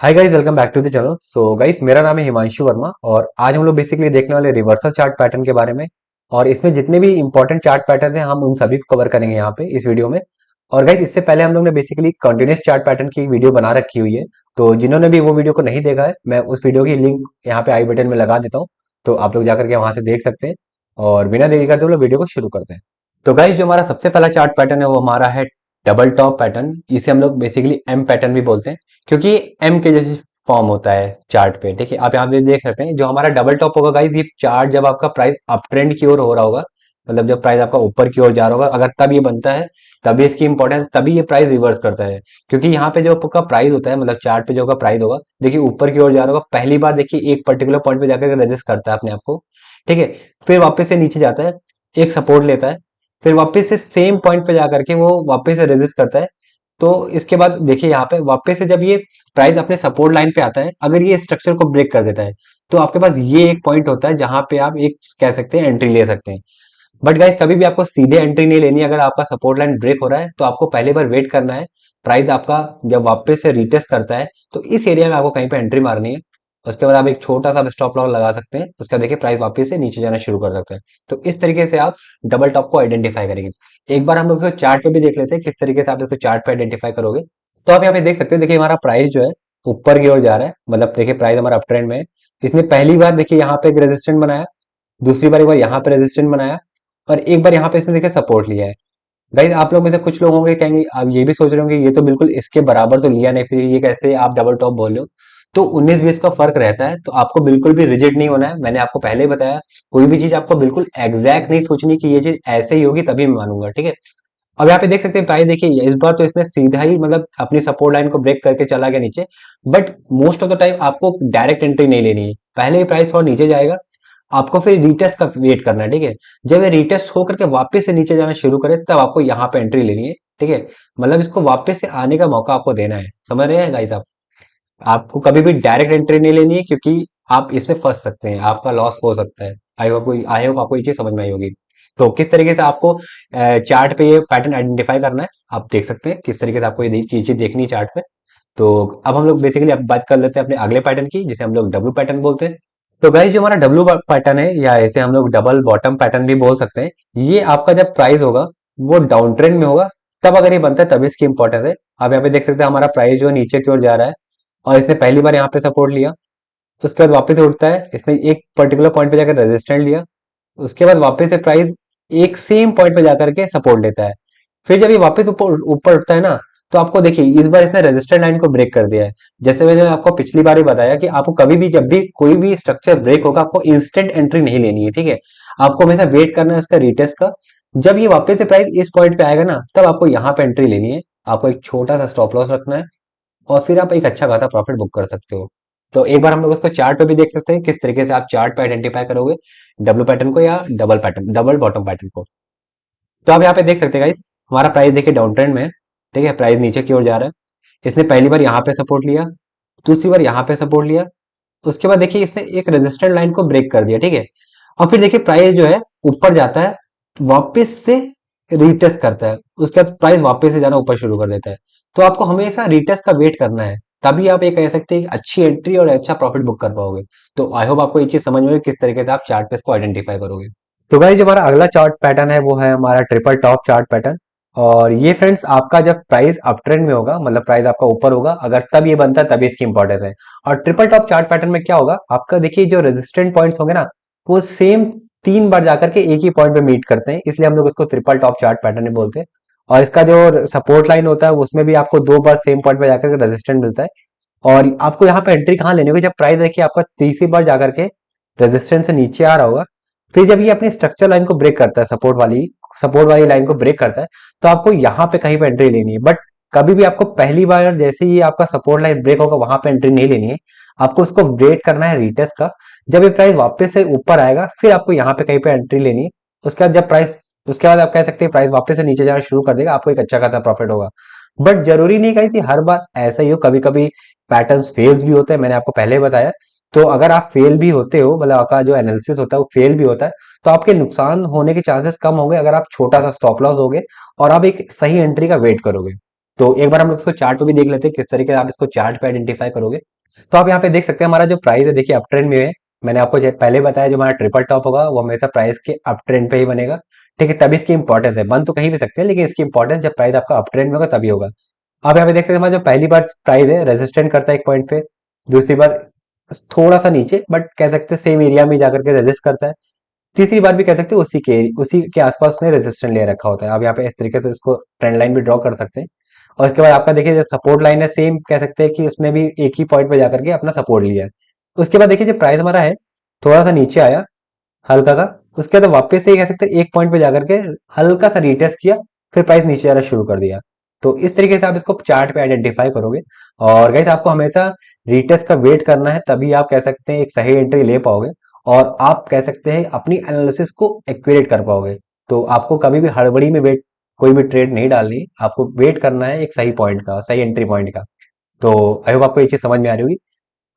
Hi guys, welcome back to the channel. So guys, मेरा नाम है हिमांशु वर्मा और आज हम लोग बेसिकली देखने वाले रिवर्सल चार्ट पैटर्न के बारे में। और इसमें जितने भी इंपॉर्टेंट चार्ट पैटर्न हैं हम उन सभी को कवर करेंगे यहाँ पे इस वीडियो में। और गाइस, इससे पहले हम लोग ने बेसिकली कंटिन्यूस चार्ट पैटर्न की वीडियो बना रखी हुई है। तो जिन्होंने भी वो वीडियो को नहीं देखा है, मैं उस वीडियो की लिंक यहाँ पे आई बटन में लगा देता हूँ। तो आप लोग जाकर के वहां से देख सकते हैं। और बिना देरी करते हुए लोग वीडियो को शुरू करते हैं। तो गाइस, जो हमारा सबसे पहला चार्ट पैटर्न है वो हमारा है डबल टॉप पैटर्न। इसे हम लोग बेसिकली एम पैटर्न भी बोलते हैं, क्योंकि एम के जैसे फॉर्म होता है चार्ट पे। ठीक है, आप यहाँ पे देख सकते हैं जो हमारा डबल टॉप होगा गाइस, ये चार्ट जब आपका प्राइस अप ट्रेंड की ओर हो रहा होगा, मतलब जब प्राइस आपका ऊपर की ओर जा रहा होगा, अगर तब ये बनता है, तभी इसकी इंपॉर्टेंस, तभी ये प्राइस रिवर्स करता है। क्योंकि यहाँ पे जो आपका प्राइस होता है, मतलब चार्ट पे जो का प्राइस होगा, देखिए ऊपर की ओर जा रहा होगा, पहली बार देखिए एक पर्टिकुलर पॉइंट पे जाकर रेजिस्ट करता है अपने आप को। ठीक है, फिर वापस से नीचे जाता है, एक सपोर्ट लेता है, फिर वापस से सेम पॉइंट पे जाकर के वो वापस से रेजिस्ट करता है। तो इसके बाद देखिए यहाँ पे वापस से जब ये प्राइस अपने सपोर्ट लाइन पे आता है, अगर ये स्ट्रक्चर को ब्रेक कर देता है, तो आपके पास ये एक पॉइंट होता है जहां पे आप एक कह सकते हैं एंट्री ले सकते हैं। बट गाइस, कभी भी आपको सीधे एंट्री नहीं लेनी है। अगर आपका सपोर्ट लाइन ब्रेक हो रहा है तो आपको पहले बार वेट करना है। प्राइस आपका जब वापस से रिटेस्ट करता है तो इस एरिया में आपको कहीं पे एंट्री मारनी है। उसके बाद आप एक छोटा सा स्टॉप लॉस लगा सकते हैं। उसका देखिए प्राइस वापस से नीचे जाना शुरू कर सकते हैं। तो इस तरीके से आप डबल टॉप को आइडेंटिफाई करेंगे। एक बार हम लोग इसको चार्ट पे भी देख लेते हैं किस तरीके से आप इसको चार्ट पे आइडेंटिफाई करोगे। तो आप यहाँ पे देख सकते हैं, देखिए हमारा प्राइस जो है ऊपर की ओर जा रहा है, मतलब देखिए प्राइस हमारा अप ट्रेंड में है। इसने पहली बार देखिए यहाँ पे एक रेजिस्टेंट बनाया, दूसरी बार एक बार यहाँ पे रेजिस्टेंट बनाया, और एक बार यहाँ पे इसने देखिए सपोर्ट लिया है। गाइस, आप लोग में से कुछ लोग होंगे कहेंगे, आप ये भी सोच रहे होंगे ये तो बिल्कुल इसके बराबर तो लिया नहीं, फिर ये कैसे आप डबल टॉप बोल रहे हो। तो 19-20 का फर्क रहता है। तो आपको बिल्कुल भी रिजिड नहीं होना है। मैंने आपको पहले ही बताया, कोई भी चीज आपको बिल्कुल एग्जैक्ट नहीं सोचनी कि ये चीज ऐसे ही होगी तभी मैं मानूंगा। ठीक है, अब यहाँ पे देख सकते हैं प्राइस, देखिए इस बार तो इसने सीधा ही मतलब अपनी सपोर्ट लाइन को ब्रेक करके चला गया नीचे। But most of the time आपको डायरेक्ट एंट्री नहीं लेनी है। पहले ही प्राइस थोड़ा नीचे जाएगा, आपको फिर रीटेस्ट का वेट करना है। ठीक है, जब ये रीटेस्ट होकर के वापस से नीचे जाना शुरू करे तब आपको यहाँ पे एंट्री लेनी है। ठीक है, मतलब इसको वापस से आने का मौका आपको देना है। समझ रहे हैं गाइस आप? आपको कभी भी डायरेक्ट एंट्री नहीं लेनी है, क्योंकि आप इसमें फंस सकते हैं, आपका लॉस हो सकता है। आई होप आपको ये चीज समझ में आई होगी। तो किस तरीके से आपको चार्ट पे ये पैटर्न आइडेंटिफाई करना है आप देख सकते हैं, किस तरीके से आपको ये चीज देखनी है चार्ट पे। तो अब हम लोग बेसिकली अब बात कर लेते हैं अपने अगले पैटर्न की, जिसे हम लोग डब्ल्यू पैटर्न बोलते हैं। तो गाइस, जो हमारा डब्ल्यू पैटर्न है, या इसे हम लोग डबल बॉटम पैटर्न भी बोल सकते हैं, ये आपका जब प्राइस होगा वो डाउन ट्रेंड में होगा, तब अगर ये बनता है तभी इसकी इंपॉर्टेंस है। आप यहाँ पे देख सकते हैं हमारा प्राइस जो है नीचे की ओर जा रहा है, और इसने पहली बार यहाँ पे सपोर्ट लिया, उसके बाद वापस से उठता है, इसने एक पर्टिकुलर पॉइंट पे जाकर रेजिस्टेंट लिया, उसके बाद वापस से प्राइस एक सेम पॉइंट पे जाकर के सपोर्ट लेता है। फिर जब ये वापस ऊपर ऊपर उठता है ना, तो आपको देखिए इस बार इसने रेजिस्टेंट लाइन को ब्रेक कर दिया है। जैसे मैंने आपको पिछली बार ही बताया कि आपको कभी भी जब भी कोई भी स्ट्रक्चर ब्रेक होगा, आपको इंस्टेंट एंट्री नहीं लेनी है। ठीक है, आपको हमेशा वेट करना है उसका रिटेस्ट का। जब ये वापस से प्राइस इस पॉइंट पे आएगा ना, तब आपको यहाँ पे एंट्री लेनी है। आपको एक छोटा सा स्टॉप लॉस रखना है, और फिर आप एक अच्छा खासा प्रॉफिट बुक कर सकते हो। तो एक बार हम लोग उसको चार्ट पे भी देख सकते हैं किस तरीके से आप चार्ट पे आइडेंटिफाई करोगे डब्ल्यू पैटर्न को, या double pattern, double bottom pattern को। तो आप यहाँ पे देख सकते हैं गाइस, हमारा प्राइस देखिए डाउन ट्रेंड में है। ठीक है, प्राइस नीचे की ओर जा रहा है। इसने पहली बार यहाँ पे सपोर्ट लिया, दूसरी बार यहाँ पे सपोर्ट लिया, उसके बाद देखिए इसने एक रेजिस्टेंट लाइन को ब्रेक कर दिया। ठीक है, और फिर देखिए प्राइस जो है ऊपर जाता है, वापस से रीटेस्ट करता है, उसके बाद प्राइस वापस से जाना ऊपर शुरू कर देता है। तो आपको हमेशा रीटेस्ट का वेट करना है, तभी आप ये कह सकते हैं कि अच्छी एंट्री और अच्छा प्रॉफिट बुक कर पाओगे। तो आई होप आपको ये चीज समझ में आई, किस तरीके से आप चार्ट पे इसको आइडेंटिफाई करोगे। तो गाइस, जो हमारा अगला चार्ट पैटर्न है वो है हमारा ट्रिपल टॉप चार्ट पैटर्न। और ये फ्रेंड्स आपका जब प्राइस अप ट्रेंड में होगा, मतलब प्राइस आपका ऊपर होगा, अगर तब ये बनता है तभी इसकी इंपॉर्टेंस है। और ट्रिपल टॉप चार्ट पैटर्न में क्या होगा, आपका देखिए जो रेजिस्टेंट पॉइंट्स होंगे ना, वो सेम 3 बार जाकर के एक ही पॉइंट पे मीट करते हैं, इसलिए हम लोग इसको ट्रिपल टॉप चार्ट पैटर्न ही बोलते हैं। और इसका जो सपोर्ट लाइन होता है उसमें भी आपको 2 बार सेम पॉइंट पे जाकर के रेजिस्टेंट मिलता है। और आपको यहाँ पे एंट्री कहाँ लेनी होगी, जब प्राइस देखिए आपका तीसरी बार जाकर के रेजिस्टेंस से नीचे आ रहा होगा, फिर जब ये अपनी स्ट्रक्चर लाइन को ब्रेक करता है, सपोर्ट वाली लाइन को ब्रेक करता है, तो आपको यहाँ पे कहीं पे एंट्री लेनी है। बट कभी भी आपको पहली बार जैसे ही आपका सपोर्ट लाइन ब्रेक होगा वहां पे एंट्री नहीं लेनी है। आपको उसको वेट करना है रिटेस्ट का। जब ये प्राइस वापस से ऊपर आएगा, फिर आपको यहाँ पे कहीं पे एंट्री लेनी है। उसके बाद जब प्राइस उसके बाद आप कह सकते हैं प्राइस वापस से नीचे जाना शुरू कर देगा, आपको एक अच्छा खासा प्रॉफिट होगा। बट जरूरी नहीं कहीं हर बार ऐसा ही हो, कभी कभी पैटर्न्स फेल्स भी होते हैं, मैंने आपको पहले ही बताया। तो अगर आप फेल भी होते हो, मतलब आपका जो एनालिसिस होता है वो फेल भी होता है, तो आपके नुकसान होने के चांसेस कम होंगे अगर आप छोटा सा स्टॉप लॉस दोगे और आप एक सही एंट्री का वेट करोगे। तो एक बार हम लोग इसको चार्ट पे भी देख लेते हैं किस तरीके से आप इसको चार्ट पे आइडेंटिफाई करोगे। तो आप यहाँ पे देख सकते हैं हमारा जो प्राइस है, देखिए अप ट्रेंड में है। मैंने आपको पहले बताया जो हमारा ट्रिपल टॉप होगा वो हमेशा प्राइस के अप ट्रेंड पे ही बनेगा। ठीक है, तभी इसकी इंपॉर्टेंस है। बन तो कहीं भी सकते हैं लेकिन इसकी इंपॉर्टेंस जब प्राइस आपका अप ट्रेंड में होगा तभी होगा। आप यहाँ पे देख सकते हैं हमारा जो पहली बार प्राइस है रेजिस्टेंट करता है एक पॉइंट पे, दूसरी बार थोड़ा सा नीचे बट कह सकते हैं सेम एरिया में जाकर के रेजिस्ट करता है, तीसरी बार भी कह सकते हैं उसी के आसपास उसने रेजिस्टेंस ले रखा होता है। आप यहाँ पे इस तरीके से इसको ट्रेंड लाइन भी ड्रॉ कर सकते हैं। और उसके बाद आपका देखिए जो सपोर्ट लाइन है सेम कह सकते हैं कि उसने भी एक ही पॉइंट पे जाकर के अपना सपोर्ट लिया है। उसके बाद देखिए जो प्राइस हमारा है थोड़ा सा नीचे आया हल्का सा, उसके बाद वापस से कह सकते हैं एक पॉइंट पे जाकर के हल्का सा रीटेस्ट किया, फिर प्राइस नीचे जाना शुरू कर दिया। तो इस तरीके से आप इसको चार्ट पे आइडेंटिफाई करोगे। और गाइस आपको हमेशा रीटेस्ट का वेट करना है, तभी आप कह सकते हैं एक सही एंट्री ले पाओगे और आप कह सकते हैं अपनी एनालिसिस को एक्यूरेट कर पाओगे। तो आपको कभी भी हड़बड़ी में वेट कोई भी ट्रेड नहीं डालनी, आपको वेट करना है एक सही पॉइंट का, सही एंट्री पॉइंट का। तो आई होप आपको ये चीज समझ में आ रही होगी।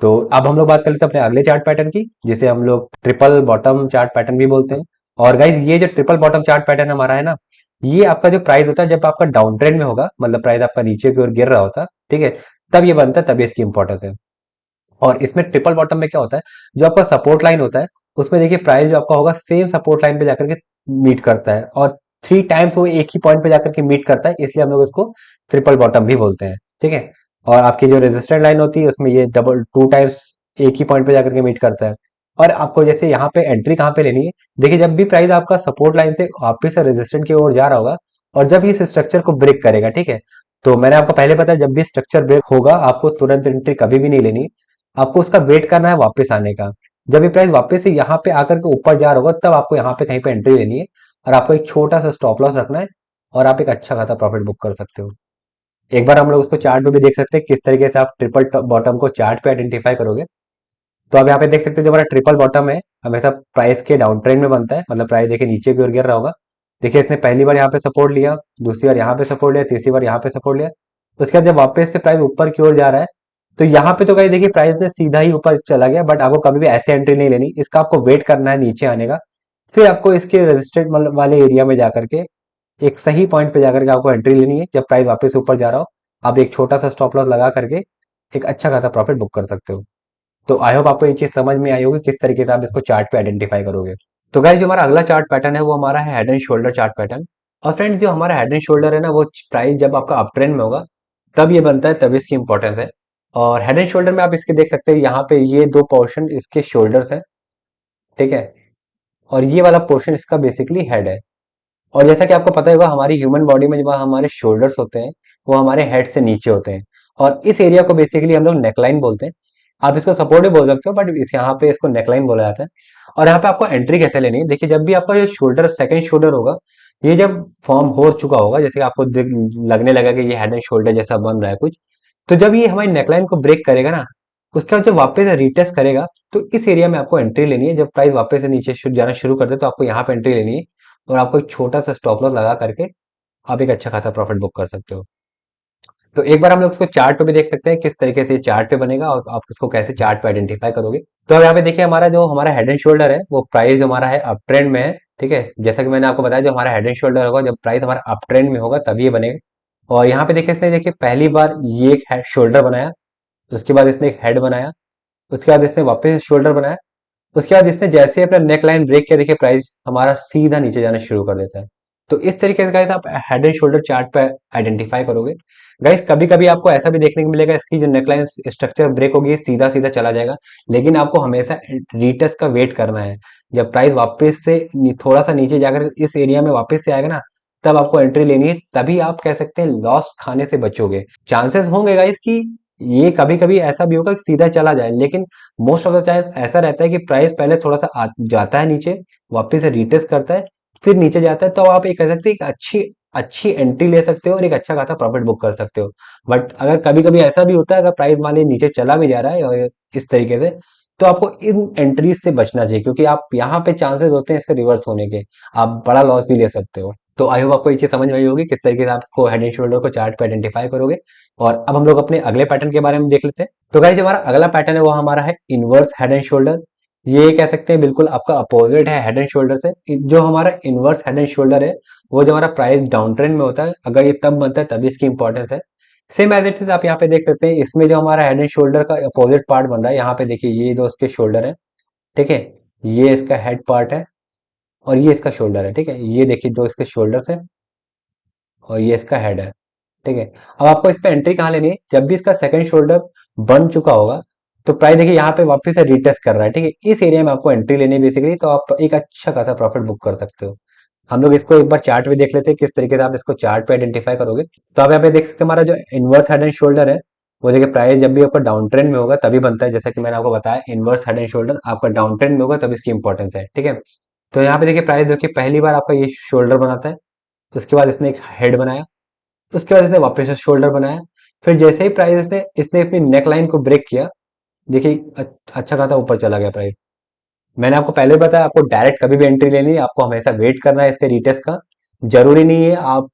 तो अब हम लोग बात कर लेते हैं अपने अगले चार्ट पैटर्न की, जिसे हम लोग ट्रिपल बॉटम चार्ट पैटर्न भी बोलते हैं। और गाइज ये जो ट्रिपल बॉटम चार्ट पैटर्न हमारा है ना, ये आपका जो प्राइस होता है जब आपका डाउन ट्रेंड में होगा, मतलब प्राइस आपका नीचे की ओर गिर रहा होता है, ठीक है, तब ये बनता है, तभी इसकी इंपॉर्टेंस है। और इसमें ट्रिपल बॉटम में क्या होता है, जो आपका सपोर्ट लाइन होता है उसमें देखिए प्राइस जो आपका होगा सेम सपोर्ट लाइन पे जाकर के मीट करता है, और 3 टाइम्स वो एक ही पॉइंट पे जाकर के मीट करता है, इसलिए हम लोग इसको ट्रिपल बॉटम भी बोलते हैं। ठीक है, और आपकी जो रेजिस्टेंट लाइन होती है उसमें ये डबल 2 टाइम्स एक ही पॉइंट पे जाकर के मीट करता है। और आपको जैसे यहाँ पे एंट्री कहाँ पे लेनी है, देखिए जब भी प्राइस आपका सपोर्ट लाइन से वापस से रेजिस्टेंट की ओर जा रहा होगा और जब इस स्ट्रक्चर को ब्रेक करेगा, ठीक है, तो मैंने आपको पहले बताया जब भी स्ट्रक्चर ब्रेक होगा आपको तुरंत एंट्री कभी भी नहीं लेनी, आपको उसका वेट करना है वापस आने का। जब ये प्राइस वापस से यहाँ पे आकर के ऊपर जा रहा होगा तब आपको यहाँ पे कहीं पे एंट्री लेनी है, और आपको एक छोटा सा स्टॉप लॉस रखना है, और आप एक अच्छा खासा प्रॉफिट बुक कर सकते हो। एक बार हम लोग उसको चार्ट पे भी देख सकते हैं किस तरीके से आप ट्रिपल बॉटम को चार्ट पे आइडेंटिफाई करोगे। तो आप यहाँ पे देख सकते हैं जो हमारा ट्रिपल बॉटम है हमेशा प्राइस के डाउन ट्रेंड में बनता है, मतलब प्राइस देखिए नीचे की ओर गिर रहा होगा। देखिए इसने पहली बार यहाँ पे सपोर्ट लिया, दूसरी बार यहाँ पे सपोर्ट लिया, तीसरी बार यहाँ पे सपोर्ट लिया, उसके बाद जब वापस से प्राइस ऊपर की ओर जा रहा है तो यहाँ पे तो गाइस देखिए प्राइस ने सीधा ही ऊपर चला गया, बट आपको कभी भी ऐसे एंट्री नहीं लेनी, इसका आपको वेट करना है नीचे आने का, फिर आपको इसके रेजिस्टेंट वाले एरिया में जाकर के एक सही पॉइंट पे जाकर के आपको एंट्री लेनी है। जब प्राइस वापस से ऊपर जा रहा हो आप एक छोटा सा स्टॉप लॉस लगा करके एक अच्छा खासा प्रॉफिट बुक कर सकते हो। तो आई होप आपको ये चीज समझ में आई होगी किस तरीके से आप इसको चार्ट पे आइडेंटिफाई करोगे। तो गाइस जो हमारा अगला चार्ट पैटर्न है वो हमारा है head and shoulder chart pattern. और फ्रेंड्स जो हमारा हेड एंड शोल्डर है ना, वो प्राइस जब आपका अप ट्रेंड में होगा तब ये बनता है, तभी इसकी इंपॉर्टेंस है। और हेड एंड शोल्डर में आप इसके देख सकते हैं यहाँ पे ये दो पोर्शन इसके शोल्डर्स है, ठीक है, और ये वाला पोर्शन इसका बेसिकली हेड है। और जैसा कि आपको पता ही होगा हमारी ह्यूमन बॉडी में जो हमारे शोल्डर्स होते हैं वो हमारे हेड से नीचे होते हैं, और इस एरिया को बेसिकली हम लोग नेकलाइन बोलते हैं। आप इसको सपोर्ट भी बोल सकते हो बट इस यहाँ पे इसको नेकलाइन बोला जाता है। और यहाँ पे आपको एंट्री कैसे लेनी है, देखिए जब भी आपका ये शोल्डर सेकंड शोल्डर होगा, ये जब फॉर्म हो चुका होगा, जैसे कि आपको लगने लगा कि ये हेड एंड शोल्डर जैसा बन रहा है कुछ, तो जब ये हमारी नेकलाइन को ब्रेक करेगा ना, उसके बाद जब वापस से रिटेस्ट करेगा तो इस एरिया में आपको एंट्री लेनी है। जब प्राइस वापस से नीचे जाना शुरू कर दे तो आपको यहाँ पे एंट्री लेनी है, और आपको एक छोटा सा स्टॉप लॉस लगा करके आप एक अच्छा खासा प्रॉफिट बुक कर सकते हो। तो एक बार हम लोग इसको चार्ट पे भी देख सकते हैं किस तरीके से चार्ट पे बनेगा और आप इसको कैसे चार्ट पे आइडेंटिफाई करोगे। तो अब यहाँ पे देखिए हमारा जो हमारा हेड एंड शोल्डर है वो प्राइस हमारा है अप ट्रेंड में है, ठीक है, जैसा कि मैंने आपको बताया जो हमारा हेड एंड शोल्डर होगा जब प्राइस हमारा अप ट्रेंड में होगा तभी ये बनेगा। और यहाँ पे देखिए इसने देखिए पहली बार ये एक शोल्डर बनाया, उसके बाद इसने एक हेड बनाया, उसके बाद इसने वापस शोल्डर बनाया, उसके बाद इसने जैसे ही अपना नेक लाइन ब्रेक किया देखिए प्राइस हमारा सीधा नीचे जाना शुरू कर देता है। तो इस तरीके से गाइस आप हेड एंड शोल्डर चार्ट पे आइडेंटिफाई करोगे। गाइस कभी कभी आपको ऐसा भी देखने को मिलेगा इसकी जो नेकलाइन स्ट्रक्चर ब्रेक होगी सीधा सीधा चला जाएगा, लेकिन आपको हमेशा रीटेस्ट का वेट करना है। जब प्राइस वापस से थोड़ा सा नीचे जाकर इस एरिया में वापस से आएगा ना, तब आपको एंट्री लेनी है, तभी आप कह सकते हैं लॉस खाने से बचोगे। चांसेस होंगे गाइस कि ये कभी कभी ऐसा भी होगा कि सीधा चला जाए, लेकिन मोस्ट ऑफ द चांस ऐसा रहता है कि प्राइस पहले थोड़ा सा जाता है नीचे, वापस से रिटेस्ट करता है, फिर नीचे जाता है, तो आप एक कह सकते हैं एक अच्छी अच्छी एंट्री ले सकते हो और एक अच्छा खासा प्रॉफिट बुक कर सकते हो। बट अगर कभी कभी ऐसा भी होता है अगर प्राइस मान लीजिए नीचे चला भी जा रहा है और इस तरीके से, तो आपको इन एंट्रीज से बचना चाहिए, क्योंकि आप यहाँ पे चांसेस होते हैं इसके रिवर्स होने के, आप बड़ा लॉस भी ले सकते हो। तो आई होप आपको ये चीज समझ में आई होगी किस तरीके से आप इसको हेड एंड शोल्डर को चार्ट पे आइडेंटिफाई करोगे। और अब हम लोग अपने अगले पैटर्न के बारे में देख लेते हैं। तो गाइस हमारा अगला पैटर्न है वो हमारा है इनवर्स हेड एंड शोल्डर। ये कह सकते हैं बिल्कुल आपका अपोजिट है हेड एंड शोल्डर से। जो हमारा इनवर्स हेड एंड शोल्डर है वो जो हमारा प्राइस डाउन ट्रेंड में होता है, अगर ये तब बनता है तभी इसकी इंपॉर्टेंस है। सेम एज इट इज आप यहाँ पे देख सकते हैं, इसमें जो हमारा हेड एंड शोल्डर का अपोजिट पार्ट बन रहा है, यहाँ पे देखिए ये जो इसके शोल्डर है, ठीक है, ये इसका हेड पार्ट है और ये इसका शोल्डर है, ठीक है, ये देखिए दो इसके शोल्डर्स है और ये इसका हेड है, ठीक है। अब आपको इस पे एंट्री कहाँ लेनी है, जब भी इसका सेकंड शोल्डर बन चुका होगा तो प्राइस देखिए यहाँ पे वापस से रीटेस्ट कर रहा है, ठीक है, इस एरिया में आपको एंट्री लेनी है बेसिकली, तो आप एक अच्छा खासा प्रॉफिट बुक कर सकते हो। हम लोग इसको एक बार चार्ट पे देख लेते हैं किस तरीके से आप इसको चार्ट पे आइडेंटिफाई करोगे। तो आप यहाँ पे देख सकते हैं हमारा जो इनवर्स हेड एंड शोल्डर है, वो देखिए प्राइस जब भी आपका डाउन ट्रेंड में होगा तभी बनता है, जैसा कि मैंने आपको बताया इनवर्स हेड एंड शोल्डर आपका डाउन ट्रेंड में होगा तभी इसकी इंपॉर्टेंस है, ठीक है। तो यहाँ पे देखिए प्राइस देखिए पहली बार आपका ये शोल्डर बनाता है, उसके बाद इसने एक हेड बनाया, उसके बाद इसने वापस से शोल्डर बनाया, फिर जैसे ही प्राइस इसने इसने अपनी नेक लाइन को ब्रेक किया, देखिए अच्छा खासा ऊपर चला गया प्राइस। मैंने आपको पहले बताया आपको डायरेक्ट कभी भी एंट्री लेनी है, आपको हमेशा वेट करना है इसके रीटेस्ट का। जरूरी नहीं है आप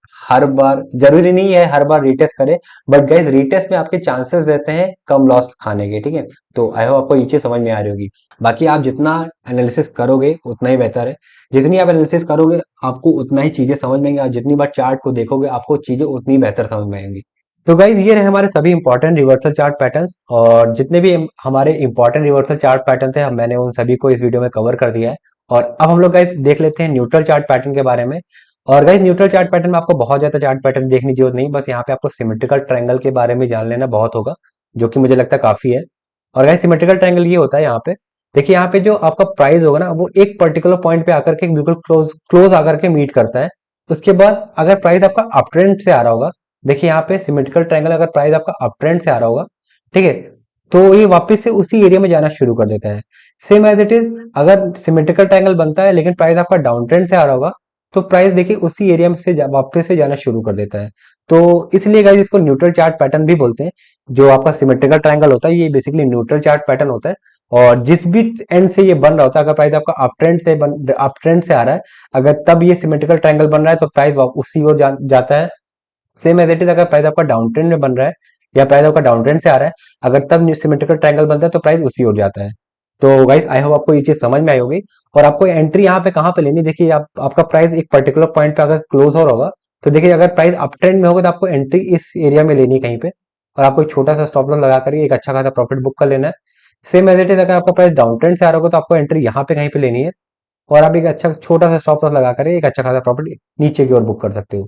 जरूरी नहीं है हर बार रीटेस्ट करें, बट गाइस रीटेस्ट में आपके चांसेस रहते हैं कम लॉस खाने के, ठीक है। तो आई होप आपको ये चीज समझ में आ रही होगी। बाकी आप जितना एनालिसिस करोगे उतना ही बेहतर है, जितनी आप एनालिसिस करोगे आपको उतना ही चीजें समझ में आएंगी, आप जितनी बार चार्ट को देखोगे आपको चीजें उतनी बेहतर समझ में आएंगी। तो गाइज ये रहे हमारे सभी इंपॉर्टेंट रिवर्सल चार्ट पैटर्न्स, और जितने भी हमारे इंपॉर्टेंट रिवर्सल चार्ट पैटर्न थे मैंने उन सभी को इस वीडियो में कवर कर दिया है। और अब हम लोग गाइज देख लेते हैं न्यूट्रल चार्ट पैटर्न के बारे में। और गाइज न्यूट्रल चार्ट पैटर्न में आपको बहुत ज्यादा चार्ट पैटर्न देखने की जरूरत नहीं, बस यहाँ पे आपको सिमेट्रिकल ट्रायंगल के बारे में जान लेना बहुत होगा, जो कि मुझे लगता है काफी है। और गाइज सिमेट्रिकल ट्रायंगल ये होता है, यहाँ पे देखिए यहाँ पे जो आपका प्राइस होगा ना वो एक पर्टिकुलर पॉइंट पे आकर के बिल्कुल क्लोज क्लोज आकर के मीट करता है। उसके बाद अगर प्राइस आपका अप ट्रेंड से आ रहा होगा, देखिए यहाँ पे सिमेट्रिकल ट्रायंगल अगर प्राइस आपका अप ट्रेंड से आ रहा होगा, ठीक है, तो ये वापस से उसी एरिया में जाना शुरू कर देता है। सेम एज इट इज अगर सिमेट्रिकल ट्रायंगल बनता है लेकिन प्राइस आपका डाउन ट्रेंड से आ रहा होगा, तो प्राइस देखिए उसी एरिया में से वापस से जाना शुरू कर देता है। तो इसलिए गाइस इसको न्यूट्रल चार्ट पैटर्न भी बोलते हैं। जो आपका सिमेट्रिकल ट्रायंगल होता है ये बेसिकली न्यूट्रल चार्ट पैटर्न होता है, और जिस भी एंड से ये बन रहा होता है, अगर प्राइस आपका अप ट्रेंड से आ रहा है, अगर तब ये सिमेट्रिकल ट्रायंगल बन रहा है तो प्राइस उसी ओर जाता है। सेम एज इट इज अगर प्राइस आपका डाउन ट्रेंड में बन रहा है या प्राइस आपका डाउन ट्रेंड से आ रहा है, अगर तब सिमेट्रिकल ट्रायंगल बनता है तो प्राइस उसी ओर जाता है। तो गाइस आई होप आपको ये चीज समझ में आई होगी। और आपको एंट्री यहाँ पे कहाँ पे लेनी है, देखिए आपका प्राइस एक पर्टिकुलर पॉइंट पे अगर क्लोज हो रहा होगा, तो देखिए अगर प्राइस अप ट्रेंड में होगा तो आपको एंट्री इस एरिया में लेनी है कहीं पे, और आपको एक छोटा सा स्टॉप लॉस लगा कर एक अच्छा खासा प्रॉफिट बुक कर लेना है। सेम एज इट इज अगर आपका प्राइस डाउन ट्रेंड से आ रहा होगा तो आपको एंट्री यहाँ पे कहीं पे लेनी है, और आप एक अच्छा छोटा सा स्टॉप लॉस लगा कर एक अच्छा खासा प्रॉफिट नीचे की ओर बुक कर सकते हो।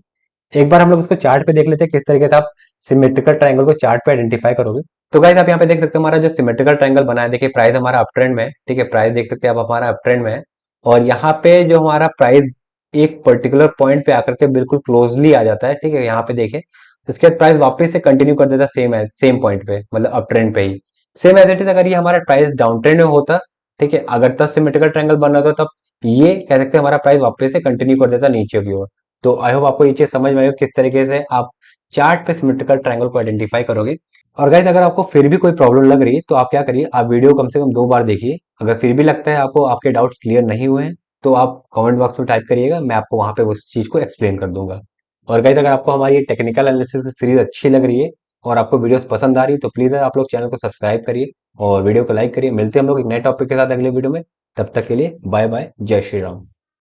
एक बार हम लोग इसको चार्ट पे देख लेते हैं किस तरीके से आप सिमेट्रिकल ट्रायंगल को चार्ट पे आइडेंटिफाई करोगे। तो गाइस आप यहाँ पे देख सकते हो हमारा जो सिमेट्रिकल ट्रायंगल बना है, देखिए प्राइस हमारा अप ट्रेंड में है, ठीक है, प्राइस देख सकते हैं आप हमारा अप ट्रेंड में है, और यहाँ पे जो हमारा प्राइस एक पर्टिकुलर पॉइंट पे आकर के बिल्कुल क्लोजली आ जाता है, ठीक है, यहाँ पे देखे उसके बाद प्राइस वापस से कंटिन्यू कर देता है सेम पॉइंट पे, मतलब अप ट्रेंड पे ही। सेम एज इट इज अगर ये हमारा प्राइस डाउन ट्रेंड में होता, ठीक है, अगर तब सिमेट्रिकल ट्रायंगल बन रहा था, तब ये कह सकते हैं हमारा प्राइस वापस से कंटिन्यू कर देता नीचे की ओर। तो आई होप आपको ये चीज समझ में आई हो किस तरीके से आप चार्ट पे सिमेट्रिकल ट्रायंगल को आइडेंटिफाई करोगे। और गाइस अगर आपको फिर भी कोई प्रॉब्लम लग रही है तो आप क्या करिए, आप वीडियो कम से कम 2 बार देखिए। अगर फिर भी लगता है आपको आपके डाउट्स क्लियर नहीं हुए हैं तो आप कमेंट बॉक्स में टाइप करिएगा, मैं आपको वहां पे उस चीज को एक्सप्लेन कर दूंगा। और गाइस अगर आपको हमारी टेक्निकल एनालिसिस की सीरीज अच्छी लग रही है और आपको वीडियोस पसंद आ रही है तो प्लीज आप लोग चैनल को सब्सक्राइब करिए और वीडियो को लाइक करिए। मिलते हैं हम लोग एक नए टॉपिक के साथ अगले वीडियो में, तब तक के लिए बाय बाय, जय श्री राम।